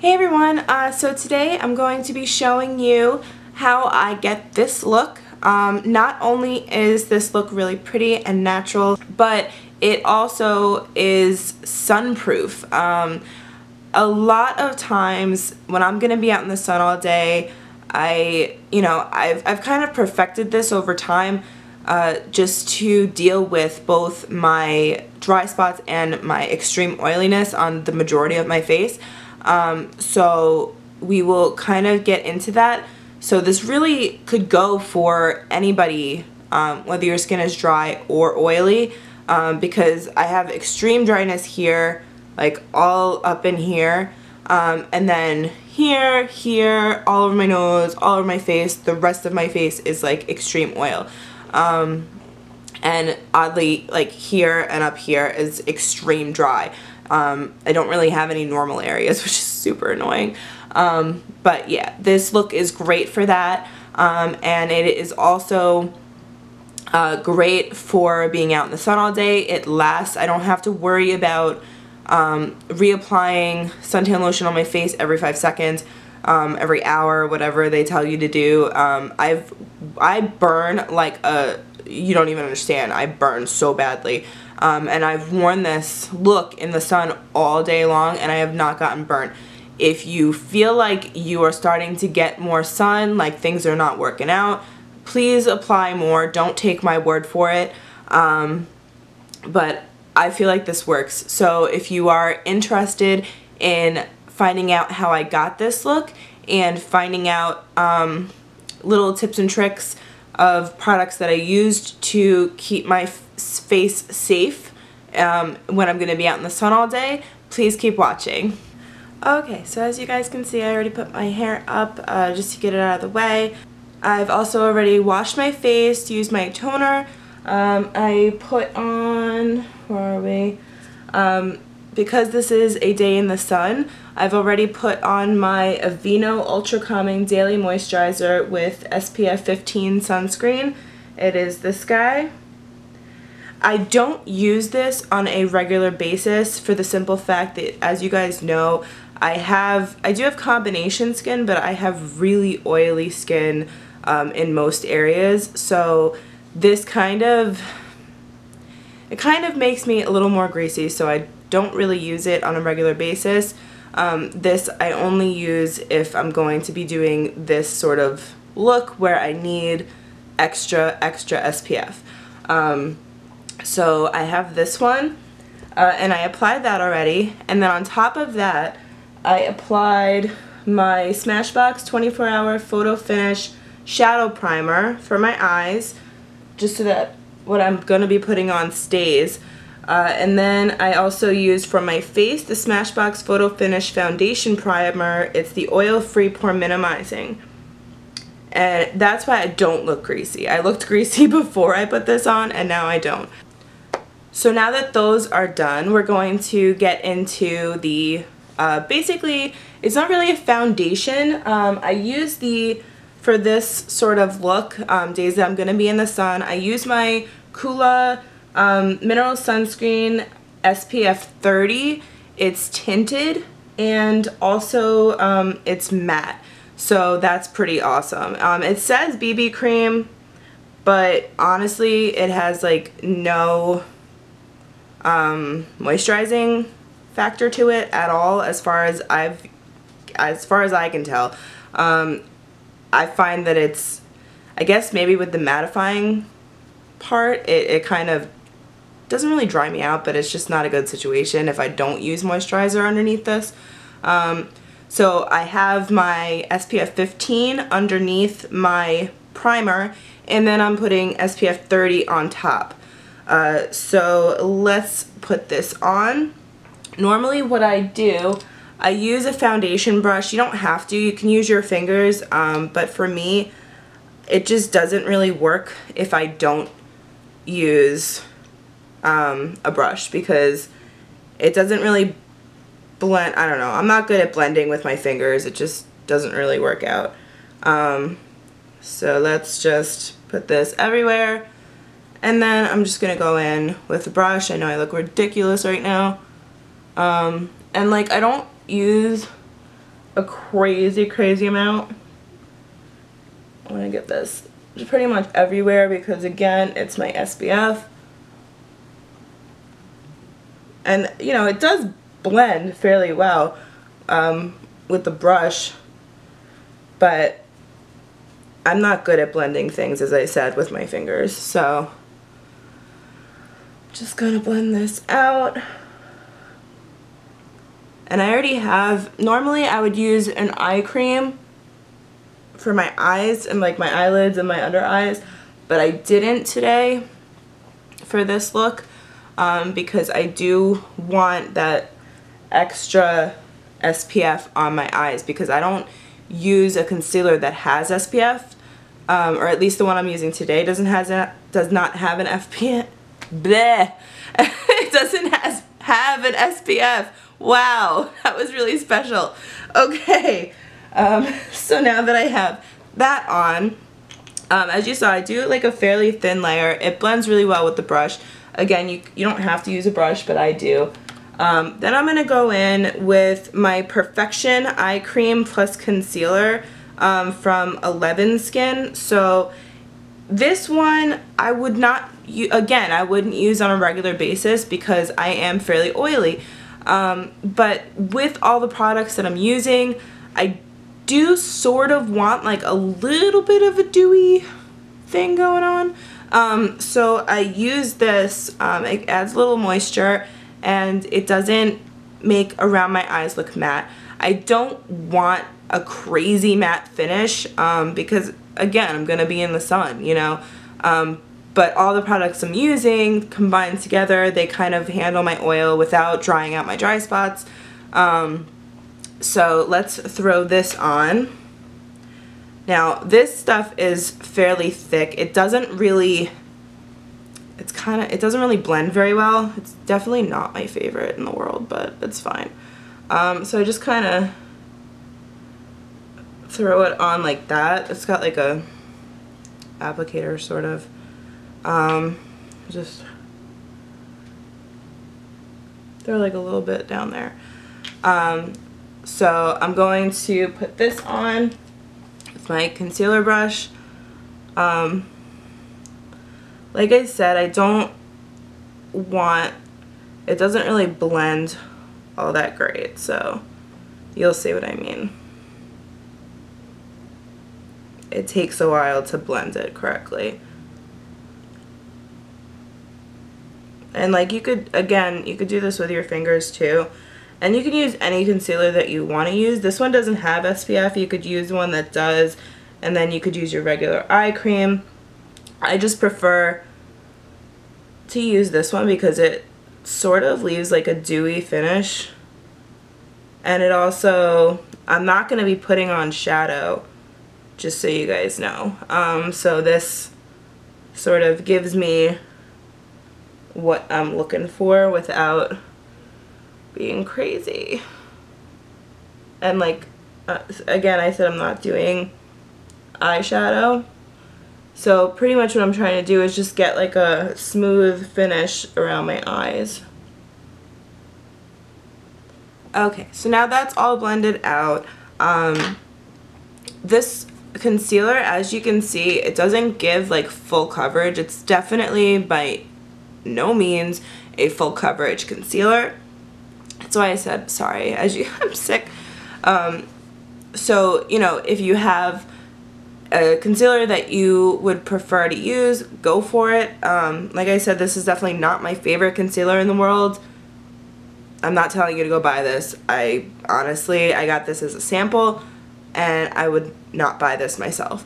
Hey everyone, so today I'm going to be showing you how I get this look. Not only is this look really pretty and natural, but it also is sunproof. A lot of times when I'm going to be out in the sun all day, I've kind of perfected this over time just to deal with both my dry spots and my extreme oiliness on the majority of my face. So we will kind of get into that. So this really could go for anybody, whether your skin is dry or oily, because I have extreme dryness here, like all up in here, and then here, all over my nose, all over my face. The rest of my face is like extreme oil. And oddly, like here and up here is extreme dry. I don't really have any normal areas, which is super annoying. But yeah, this look is great for that. And it is also great for being out in the sun all day. It lasts. I don't have to worry about reapplying suntan lotion on my face every 5 seconds, every hour, whatever they tell you to do. I burn like you don't even understand. I burn so badly. And I've worn this look in the sun all day long and I have not gotten burnt. If you feel like you are starting to get more sun, like things are not working out, please apply more. Don't take my word for it. But I feel like this works. So if you are interested in finding out how I got this look and finding out little tips and tricks of products that I used to keep my face safe when I'm going to be out in the sun all day, please keep watching. Okay, so as you guys can see, I already put my hair up just to get it out of the way. I've also already washed my face, used my toner. I put on, where are we? Because this is a day in the sun, I've already put on my Aveeno Ultra Calming Daily Moisturizer with SPF 15 sunscreen. It is this guy. I don't use this on a regular basis for the simple fact that, as you guys know, I do have combination skin, but I have really oily skin in most areas. So this kind of makes me a little more greasy, so I don't really use it on a regular basis. This I only use if I'm going to be doing this sort of look where I need extra SPF. So I have this one, and I applied that already, and then on top of that I applied my Smashbox 24-hour Photo Finish Shadow Primer for my eyes, just so that what I'm going to be putting on stays. And then I also used for my face the Smashbox Photo Finish Foundation Primer. It's the oil-free pore minimizing. And that's why I don't look greasy. I looked greasy before I put this on, and now I don't. So now that those are done, we're going to get into the, basically, it's not really a foundation. I use for this sort of look, days that I'm going to be in the sun, I use my COOLA Mineral Sunscreen SPF 30. It's tinted and also it's matte. So that's pretty awesome. It says BB cream, but honestly it has like no moisturizing factor to it at all as far as I can tell. I find that it's, I guess maybe with the mattifying part, it kind of doesn't really dry me out, but it's just not a good situation if I don't use moisturizer underneath this. So I have my SPF 15 underneath my primer, and then I'm putting SPF 30 on top. So let's put this on. Normally what I do, I use a foundation brush. You don't have to, you can use your fingers, but for me it just doesn't really work if I don't use a brush, because it doesn't really blend. I don't know, I'm not good at blending with my fingers. It just doesn't really work out. So let's just put this everywhere, and then I'm just gonna go in with the brush. I know I look ridiculous right now, and like I don't use a crazy amount. I want to get this pretty much everywhere because, again, it's my SPF. And, you know, it does blend fairly well with the brush, but I'm not good at blending things, as I said, with my fingers. So, just gonna blend this out. And I already have, normally I would use an eye cream for my eyes and like my eyelids and my under eyes, but I didn't today for this look because I do want that extra SPF on my eyes because I don't use a concealer that has SPF, or at least the one I'm using today does not have an FPF. Bleh. It doesn't have an SPF. Wow, that was really special. Okay, so now that I have that on, as you saw, I do like a fairly thin layer. It blends really well with the brush. Again, you don't have to use a brush, but I do. Then I'm going to go in with my Perfection Eye Cream plus Concealer from 11 Skin. So this one I would not, again, I wouldn't use on a regular basis because I am fairly oily. But with all the products that I'm using, I do sort of want like a little bit of a dewy thing going on. So I use this, it adds a little moisture and it doesn't make around my eyes look matte. I don't want a crazy matte finish because, again, I'm going to be in the sun, you know. But all the products I'm using combined together, they kind of handle my oil without drying out my dry spots. So let's throw this on. Now this stuff is fairly thick. It doesn't really, it doesn't really blend very well. It's definitely not my favorite in the world, but it's fine. So I just kind of throw it on like that. It's got like a applicator sort of. Just throw like a little bit down there. So I'm going to put this on with my concealer brush. Like I said, I don't want, it doesn't really blend all that great, so you'll see what I mean. It takes a while to blend it correctly. And like you could, again, you could do this with your fingers too. And you can use any concealer that you want to use. This one doesn't have SPF. You could use one that does. And then you could use your regular eye cream. I just prefer to use this one because it sort of leaves like a dewy finish. And it also, I'm not going to be putting on shadow, just so you guys know. So this sort of gives me what I'm looking for without being crazy. And like again, I said I'm not doing eyeshadow, so pretty much what I'm trying to do is just get like a smooth finish around my eyes. Okay, so now that's all blended out. This concealer, as you can see, it doesn't give like full coverage. It's definitely by no means a full coverage concealer. That's why I said sorry, as you, I'm sick. So, you know, if you have a concealer that you would prefer to use, go for it. Like I said, this is definitely not my favorite concealer in the world. I'm not telling you to go buy this. Honestly, I got this as a sample and I would not buy this myself.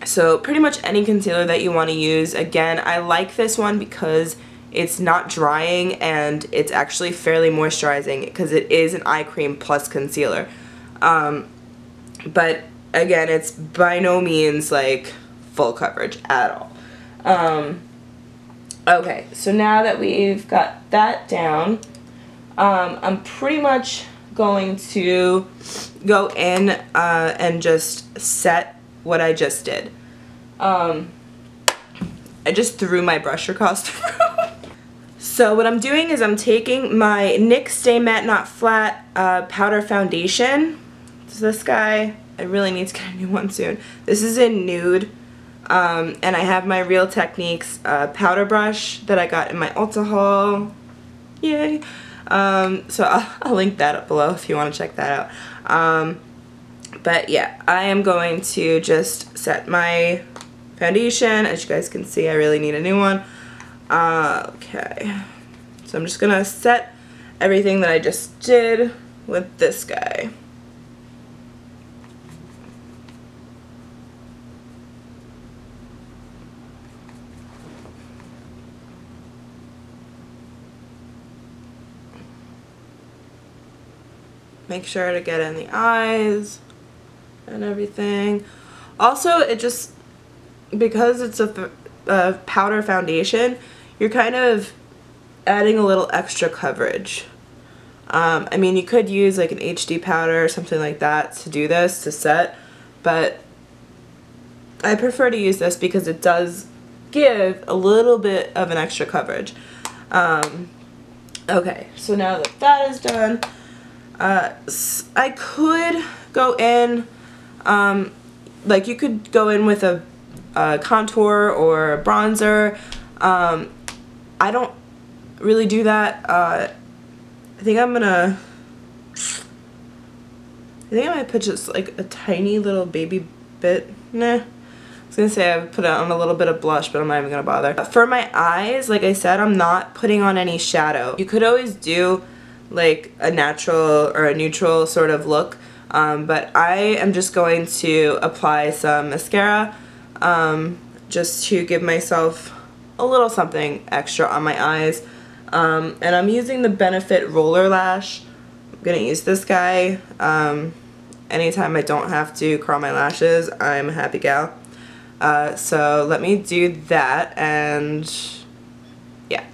So pretty much any concealer that you want to use. Again, I like this one because it's not drying and it's actually fairly moisturizing because it is an eye cream plus concealer. But again, it's by no means like full coverage at all. Okay, so now that we've got that down, I'm pretty much going to go in and just set what I just did. I just threw my brush across the room. So what I'm doing is I'm taking my NYX Stay Matte Not Flat powder foundation. It's this guy. I really need to get a new one soon. This is in nude. And I have my Real Techniques powder brush that I got in my Ulta haul. Yay! So I'll link that up below if you want to check that out. But yeah, I am going to just set my foundation. As you guys can see, I really need a new one. Okay, so I'm just gonna set everything that I just did with this guy. Make sure to get in the eyes and everything. Also, it just, because it's a powder foundation, you're kind of adding a little extra coverage. I mean, you could use like an HD powder or something like that to do this, to set, but I prefer to use this because it does give a little bit of an extra coverage. Okay, so now that that is done, I could go in, like you could go in with a contour or a bronzer. I don't really do that. I think I might put just like a tiny little baby bit. Nah. I was gonna say I would put on a little bit of blush, but I'm not even gonna bother. For my eyes, like I said, I'm not putting on any shadow. You could always do like a natural or a neutral sort of look, but I am just going to apply some mascara just to give myself a little something extra on my eyes. And I'm using the Benefit Roller Lash. I'm gonna use this guy. Anytime I don't have to curl my lashes, I'm a happy gal. So let me do that, and yeah.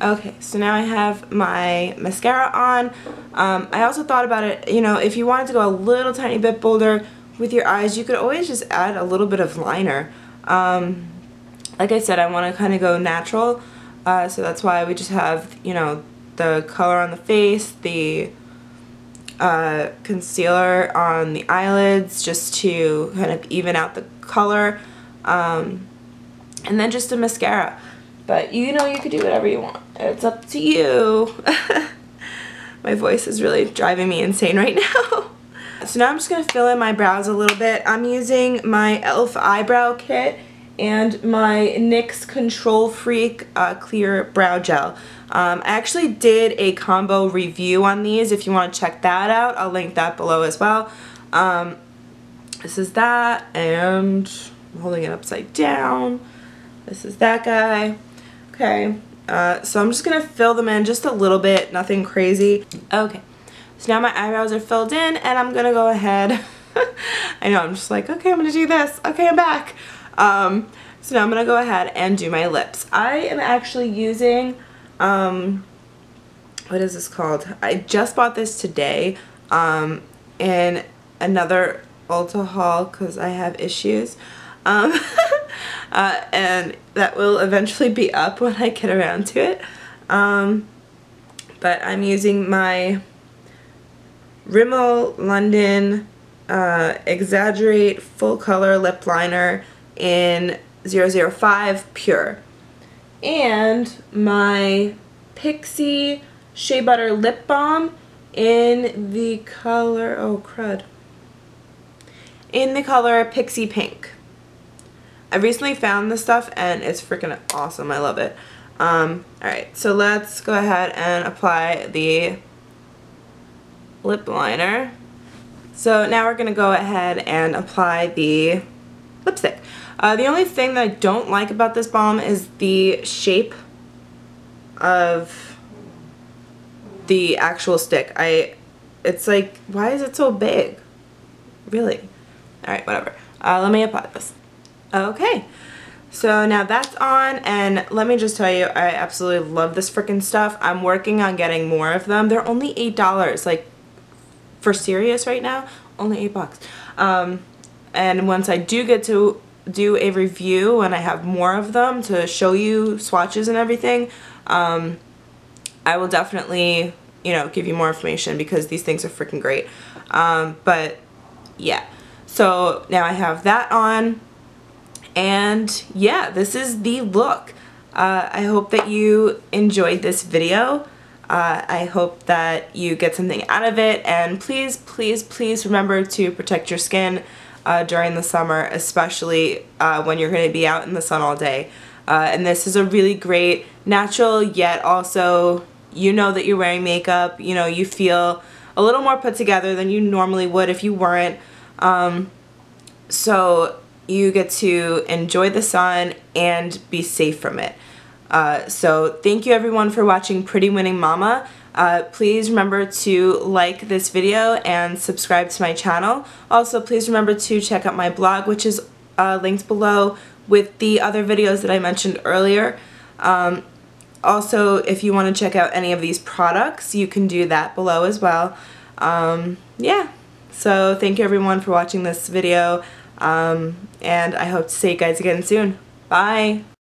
Okay, so now I have my mascara on. I also thought about it, you know, if you wanted to go a little tiny bit bolder with your eyes, you could always just add a little bit of liner. Like I said, I want to kind of go natural, so that's why we just have, you know, the color on the face, the concealer on the eyelids just to kind of even out the color, and then just a mascara. But you know, you could do whatever you want. It's up to you. My voice is really driving me insane right now. So now I'm just going to fill in my brows a little bit. I'm using my E.L.F. Eyebrow Kit and my NYX Control Freak Clear Brow Gel. I actually did a combo review on these. If you want to check that out, I'll link that below as well. This is that, and I'm holding it upside down. This is that guy. Okay, so I'm just going to fill them in just a little bit, nothing crazy. Okay, so now my eyebrows are filled in, and I'm going to go ahead. I know, I'm just like, okay, I'm going to do this. Okay, I'm back. So now I'm going to go ahead and do my lips. I am actually using, what is this called? I just bought this today in another Ulta haul because I have issues. And that will eventually be up when I get around to it. But I'm using my Rimmel London Exaggerate Full Color Lip Liner in 005 Pure. And my Pixi Shea Butter Lip Balm in the color, oh crud, in the color Pixi Pink. I recently found this stuff and it's freaking awesome. I love it. Alright, so let's go ahead and apply the lip liner. So now we're going to go ahead and apply the lipstick. The only thing that I don't like about this balm is the shape of the actual stick. It's like, why is it so big? Really? Alright, whatever. Let me apply this. Okay, so now that's on, and let me just tell you, I absolutely love this freaking stuff. I'm working on getting more of them. They're only $8, like, for serious right now, only $8. And once I do get to do a review when I have more of them to show you swatches and everything, I will definitely, you know, give you more information because these things are freaking great. But yeah, so now I have that on, and yeah, this is the look. I hope that you enjoyed this video. I hope that you get something out of it, and please, please, please remember to protect your skin during the summer, especially when you're going to be out in the sun all day. And this is a really great natural, yet also you know that you're wearing makeup, you know, you feel a little more put together than you normally would if you weren't. So you get to enjoy the sun and be safe from it. So thank you everyone for watching Pretty Winning Mama. Please remember to like this video and subscribe to my channel. Also, please remember to check out my blog, which is linked below with the other videos that I mentioned earlier. Also, if you want to check out any of these products, you can do that below as well. Yeah, so thank you everyone for watching this video, and I hope to see you guys again soon. Bye!